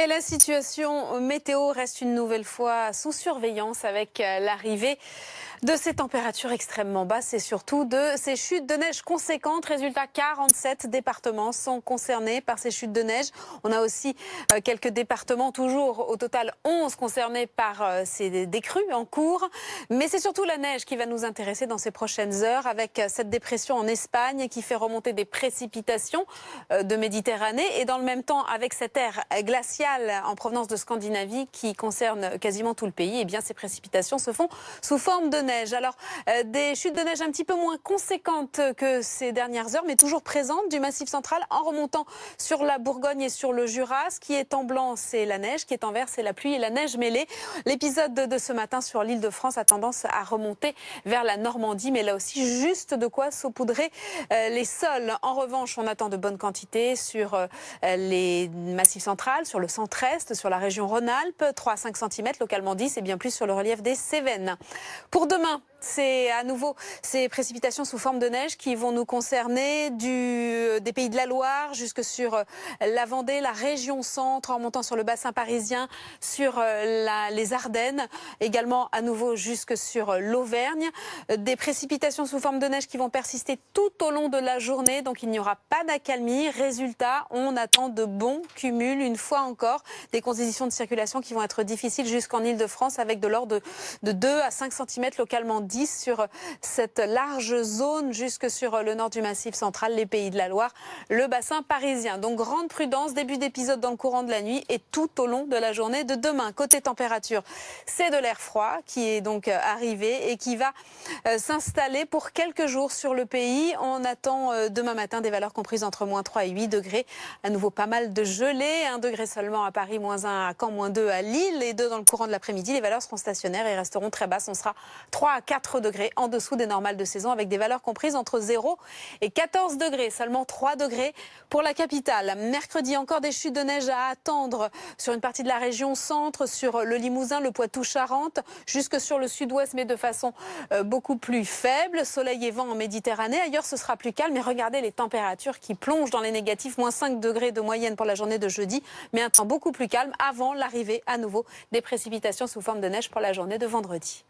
Et la situation météo reste une nouvelle fois sous surveillance avec l'arrivée de ces températures extrêmement basses et surtout de ces chutes de neige conséquentes. Résultat, 47 départements sont concernés par ces chutes de neige. On a aussi quelques départements, toujours au total 11 concernés par ces décrues en cours. Mais c'est surtout la neige qui va nous intéresser dans ces prochaines heures avec cette dépression en Espagne qui fait remonter des précipitations de Méditerranée et dans le même temps avec cet air glacial en provenance de Scandinavie qui concerne quasiment tout le pays. Et bien ces précipitations se font sous forme de neige. Alors des chutes de neige un petit peu moins conséquentes que ces dernières heures, mais toujours présentes du Massif central en remontant sur la Bourgogne et sur le Jura. Ce qui est en blanc, c'est la neige, ce qui est en vert, c'est la pluie et la neige mêlée. L'épisode de ce matin sur l'Île-de-France a tendance à remonter vers la Normandie, mais là aussi juste de quoi saupoudrer les sols. En revanche, on attend de bonnes quantités sur les massifs centrales, sur le centre-est, sur la région Rhône-Alpes, 3 à 5 cm, localement 10 et bien plus sur le relief des Cévennes. Pour demain, c'est à nouveau ces précipitations sous forme de neige qui vont nous concerner des pays de la Loire jusque sur la Vendée, la région centre, en montant sur le bassin parisien, sur les Ardennes, également à nouveau jusque sur l'Auvergne. Des précipitations sous forme de neige qui vont persister tout au long de la journée, donc il n'y aura pas d'accalmie. Résultat, on attend de bons cumuls, une fois encore, des conditions de circulation qui vont être difficiles jusqu'en Île-de-France avec de l'ordre de 2 à 5 cm, localement 10 sur cette large zone jusque sur le nord du Massif central, les Pays de la Loire, le bassin parisien. Donc grande prudence, début d'épisode dans le courant de la nuit et tout au long de la journée de demain. Côté température, c'est de l'air froid qui est donc arrivé et qui va s'installer pour quelques jours sur le pays. On attend demain matin des valeurs comprises entre moins 3 et 8 degrés. À nouveau pas mal de gelée, 1 degré seulement à Paris, moins 1 à Caen, moins 2 à Lille et 2 dans le courant de l'après-midi. Les valeurs seront stationnaires et resteront très basses. On sera 3 à 4 degrés en dessous des normales de saison avec des valeurs comprises entre 0 et 14 degrés. Seulement 3 degrés pour la capitale. Mercredi, encore des chutes de neige à attendre sur une partie de la région centre, sur le Limousin, le Poitou-Charentes, jusque sur le sud-ouest, mais de façon beaucoup plus faible. Soleil et vent en Méditerranée. Ailleurs, ce sera plus calme. Mais regardez les températures qui plongent dans les négatifs. Moins 5 degrés de moyenne pour la journée de jeudi, mais un temps beaucoup plus calme avant l'arrivée à nouveau des précipitations sous forme de neige pour la journée de vendredi.